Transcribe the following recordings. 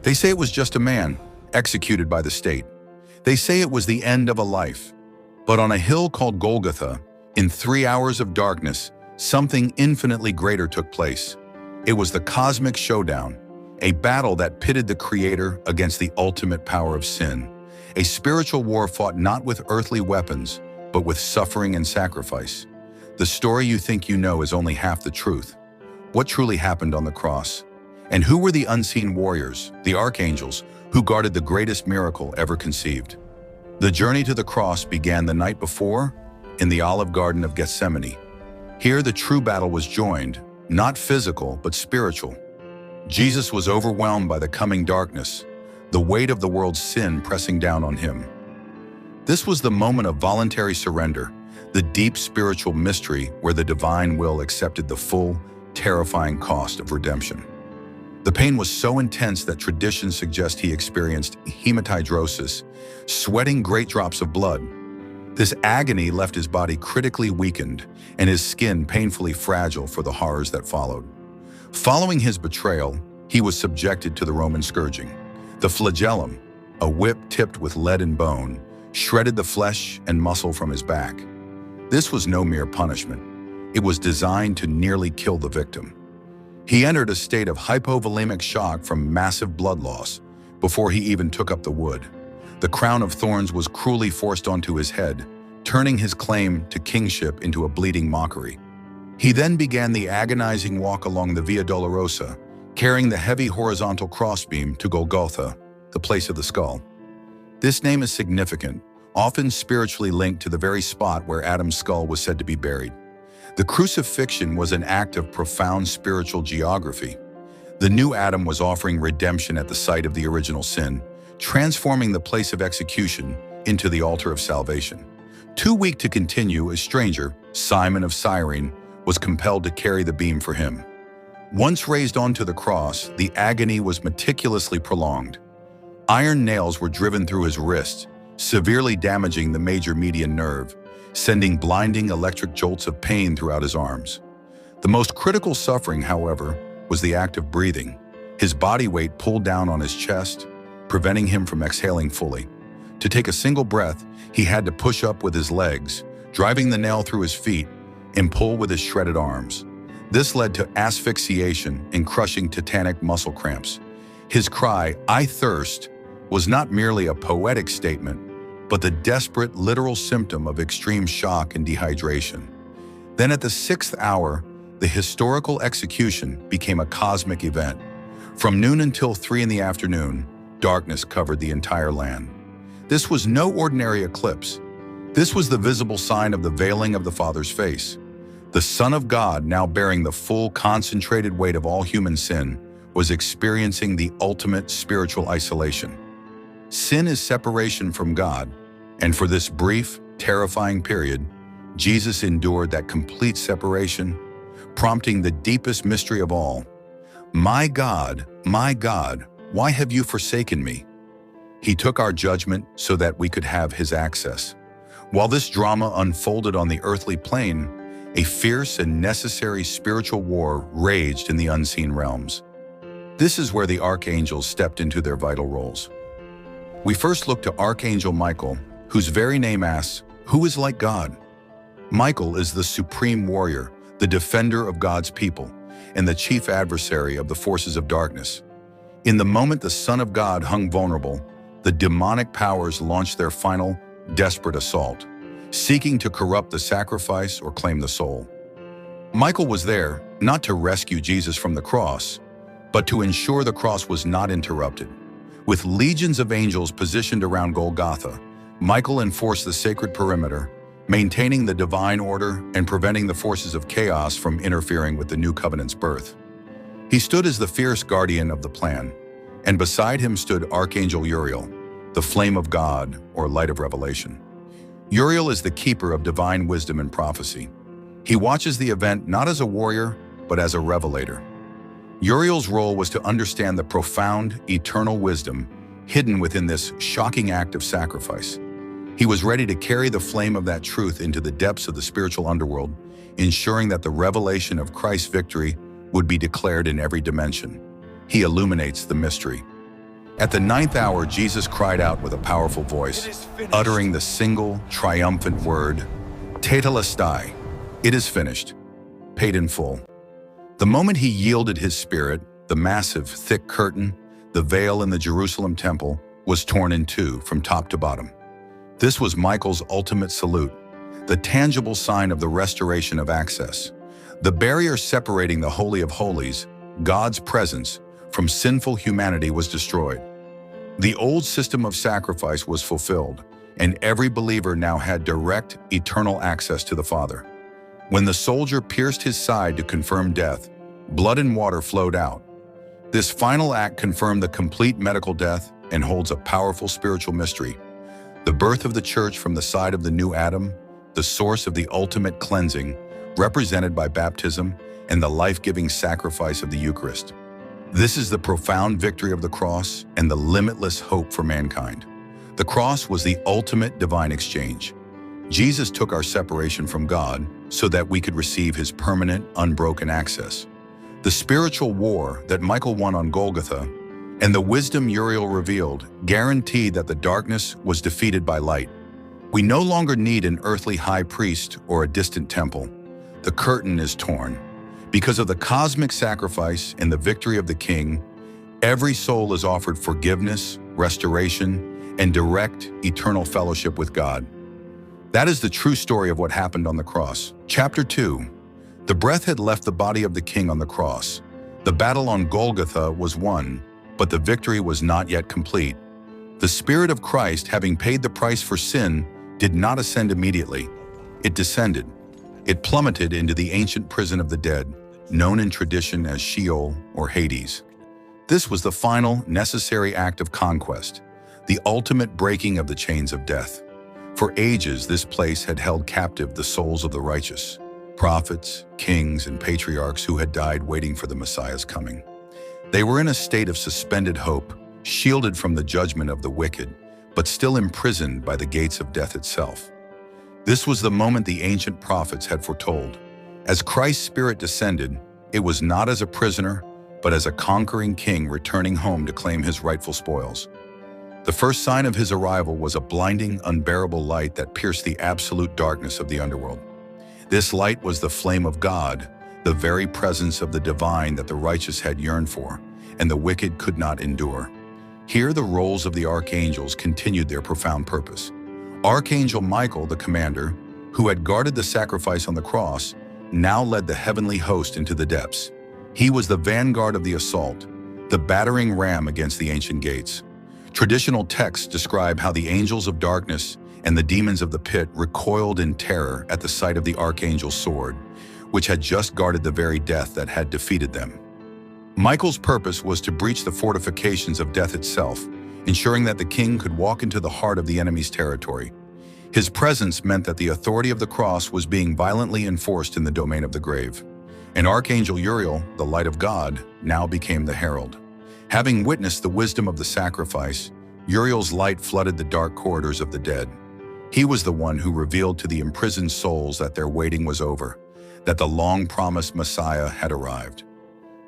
They say it was just a man, executed by the state. They say it was the end of a life. But on a hill called Golgotha, in 3 hours of darkness, something infinitely greater took place. It was the cosmic showdown, a battle that pitted the Creator against the ultimate power of sin, a spiritual war fought not with earthly weapons, but with suffering and sacrifice. The story you think you know is only half the truth. What truly happened on the cross? And who were the unseen warriors, the archangels, who guarded the greatest miracle ever conceived? The journey to the cross began the night before, in the Olive Garden of Gethsemane. Here the true battle was joined, not physical, but spiritual. Jesus was overwhelmed by the coming darkness, the weight of the world's sin pressing down on him. This was the moment of voluntary surrender, the deep spiritual mystery where the divine will accepted the full, terrifying cost of redemption. The pain was so intense that traditions suggest he experienced hematidrosis, sweating great drops of blood. This agony left his body critically weakened and his skin painfully fragile for the horrors that followed. Following his betrayal, he was subjected to the Roman scourging. The flagellum, a whip tipped with lead and bone, shredded the flesh and muscle from his back. This was no mere punishment. It was designed to nearly kill the victim. He entered a state of hypovolemic shock from massive blood loss before he even took up the wood. The crown of thorns was cruelly forced onto his head, turning his claim to kingship into a bleeding mockery. He then began the agonizing walk along the Via Dolorosa, carrying the heavy horizontal crossbeam to Golgotha, the place of the skull. This name is significant, often spiritually linked to the very spot where Adam's skull was said to be buried. The crucifixion was an act of profound spiritual geography. The new Adam was offering redemption at the site of the original sin, transforming the place of execution into the altar of salvation. Too weak to continue, a stranger, Simon of Cyrene, was compelled to carry the beam for him. Once raised onto the cross, the agony was meticulously prolonged. Iron nails were driven through his wrist, severely damaging the major median nerve, sending blinding electric jolts of pain throughout his arms. The most critical suffering, however, was the act of breathing. His body weight pulled down on his chest, preventing him from exhaling fully. To take a single breath, he had to push up with his legs, driving the nail through his feet, and pull with his shredded arms. This led to asphyxiation and crushing tetanic muscle cramps. His cry, "I thirst," was not merely a poetic statement, but the desperate, literal symptom of extreme shock and dehydration. Then at the 6th hour, the historical execution became a cosmic event. From noon until 3 in the afternoon, darkness covered the entire land. This was no ordinary eclipse. This was the visible sign of the veiling of the Father's face. The Son of God, now bearing the full concentrated weight of all human sin, was experiencing the ultimate spiritual isolation. Sin is separation from God, and for this brief, terrifying period, Jesus endured that complete separation, prompting the deepest mystery of all. My God, why have you forsaken me?" He took our judgment so that we could have his access. While this drama unfolded on the earthly plane, a fierce and necessary spiritual war raged in the unseen realms. This is where the archangels stepped into their vital roles. We first look to Archangel Michael, whose very name asks, who is like God? Michael is the supreme warrior, the defender of God's people, and the chief adversary of the forces of darkness. In the moment the Son of God hung vulnerable, the demonic powers launched their final, desperate assault, seeking to corrupt the sacrifice or claim the soul. Michael was there, not to rescue Jesus from the cross, but to ensure the cross was not interrupted. With legions of angels positioned around Golgotha, Michael enforced the sacred perimeter, maintaining the divine order and preventing the forces of chaos from interfering with the new covenant's birth. He stood as the fierce guardian of the plan, and beside him stood Archangel Uriel, the flame of God or light of revelation. Uriel is the keeper of divine wisdom and prophecy. He watches the event not as a warrior, but as a revelator. Uriel's role was to understand the profound, eternal wisdom hidden within this shocking act of sacrifice. He was ready to carry the flame of that truth into the depths of the spiritual underworld, ensuring that the revelation of Christ's victory would be declared in every dimension. He illuminates the mystery. At the ninth hour, Jesus cried out with a powerful voice, uttering the single, triumphant word, Tetelestai, it is finished, paid in full. The moment he yielded his spirit, the massive, thick curtain, the veil in the Jerusalem temple, was torn in two from top to bottom. This was Michael's ultimate salute, the tangible sign of the restoration of access. The barrier separating the Holy of Holies, God's presence, from sinful humanity was destroyed. The old system of sacrifice was fulfilled, and every believer now had direct, eternal access to the Father. When the soldier pierced his side to confirm death, blood and water flowed out. This final act confirmed the complete medical death and holds a powerful spiritual mystery. The birth of the church from the side of the new Adam, the source of the ultimate cleansing, represented by baptism and the life-giving sacrifice of the Eucharist. This is the profound victory of the cross and the limitless hope for mankind. The cross was the ultimate divine exchange. Jesus took our separation from God so that we could receive his permanent, unbroken access. The spiritual war that Michael won on Golgotha and the wisdom Uriel revealed guaranteed that the darkness was defeated by light. We no longer need an earthly high priest or a distant temple. The curtain is torn. Because of the cosmic sacrifice and the victory of the King, every soul is offered forgiveness, restoration, and direct, eternal fellowship with God. That is the true story of what happened on the cross. Chapter 2. The breath had left the body of the King on the cross. The battle on Golgotha was won, but the victory was not yet complete. The Spirit of Christ, having paid the price for sin, did not ascend immediately. It descended. It plummeted into the ancient prison of the dead, known in tradition as Sheol or Hades. This was the final, necessary act of conquest, the ultimate breaking of the chains of death. For ages, this place had held captive the souls of the righteous, prophets, kings, and patriarchs who had died waiting for the Messiah's coming. They were in a state of suspended hope, shielded from the judgment of the wicked, but still imprisoned by the gates of death itself. This was the moment the ancient prophets had foretold. As Christ's Spirit descended, it was not as a prisoner, but as a conquering king returning home to claim his rightful spoils. The first sign of his arrival was a blinding, unbearable light that pierced the absolute darkness of the underworld. This light was the flame of God, the very presence of the divine that the righteous had yearned for, and the wicked could not endure. Here the roles of the archangels continued their profound purpose. Archangel Michael, the commander, who had guarded the sacrifice on the cross, now led the heavenly host into the depths. He was the vanguard of the assault, the battering ram against the ancient gates. Traditional texts describe how the angels of darkness and the demons of the pit recoiled in terror at the sight of the archangel's sword, which had just guarded the very death that had defeated them. Michael's purpose was to breach the fortifications of death itself, ensuring that the king could walk into the heart of the enemy's territory. His presence meant that the authority of the cross was being violently enforced in the domain of the grave. And Archangel Uriel, the light of God, now became the herald. Having witnessed the wisdom of the sacrifice, Uriel's light flooded the dark corridors of the dead. He was the one who revealed to the imprisoned souls that their waiting was over, that the long-promised Messiah had arrived.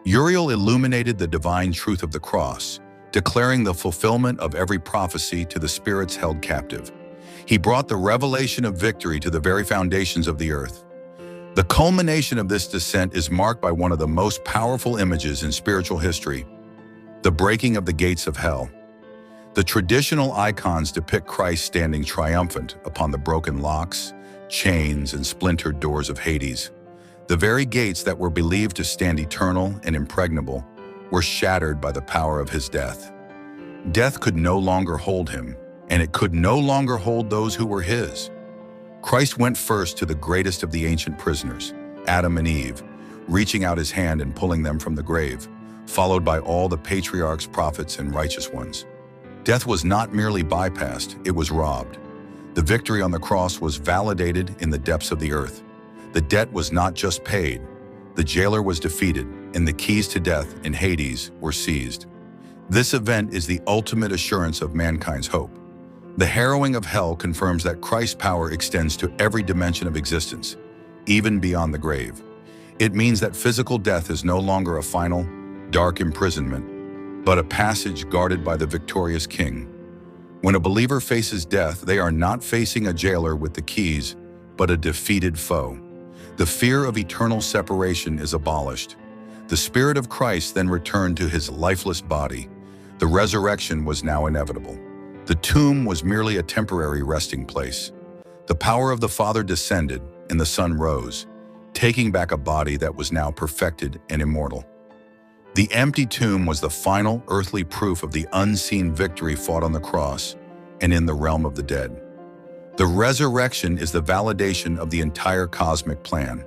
Uriel illuminated the divine truth of the cross, declaring the fulfillment of every prophecy to the spirits held captive. He brought the revelation of victory to the very foundations of the earth. The culmination of this descent is marked by one of the most powerful images in spiritual history, the breaking of the gates of hell. The traditional icons depict Christ standing triumphant upon the broken locks, chains, and splintered doors of Hades. The very gates that were believed to stand eternal and impregnable were shattered by the power of his death. Death could no longer hold him, and it could no longer hold those who were his. Christ went first to the greatest of the ancient prisoners, Adam and Eve, reaching out his hand and pulling them from the grave, followed by all the patriarchs, prophets, and righteous ones. Death was not merely bypassed, it was robbed. The victory on the cross was validated in the depths of the earth. The debt was not just paid, the jailer was defeated, and the keys to death in Hades were seized. This event is the ultimate assurance of mankind's hope. The harrowing of hell confirms that Christ's power extends to every dimension of existence, even beyond the grave. It means that physical death is no longer a final, dark imprisonment. but a passage guarded by the victorious King. When a believer faces death, they are not facing a jailer with the keys, but a defeated foe. The fear of eternal separation is abolished. The Spirit of Christ then returned to his lifeless body. The resurrection was now inevitable. The tomb was merely a temporary resting place. The power of the Father descended, and the Son rose, taking back a body that was now perfected and immortal. The empty tomb was the final earthly proof of the unseen victory fought on the cross and in the realm of the dead. The resurrection is the validation of the entire cosmic plan.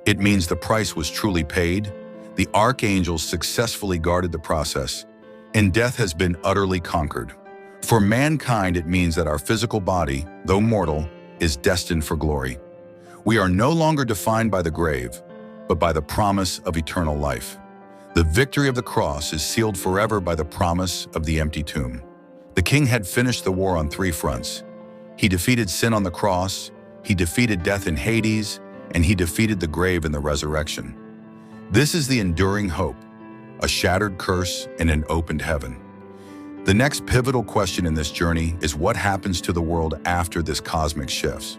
It means the price was truly paid, the archangels successfully guarded the process, and death has been utterly conquered. For mankind, it means that our physical body, though mortal, is destined for glory. We are no longer defined by the grave, but by the promise of eternal life. The victory of the cross is sealed forever by the promise of the empty tomb. The King had finished the war on 3 fronts. He defeated sin on the cross, he defeated death in Hades, and he defeated the grave in the resurrection. This is the enduring hope, a shattered curse and an opened heaven. The next pivotal question in this journey is what happens to the world after this cosmic shifts.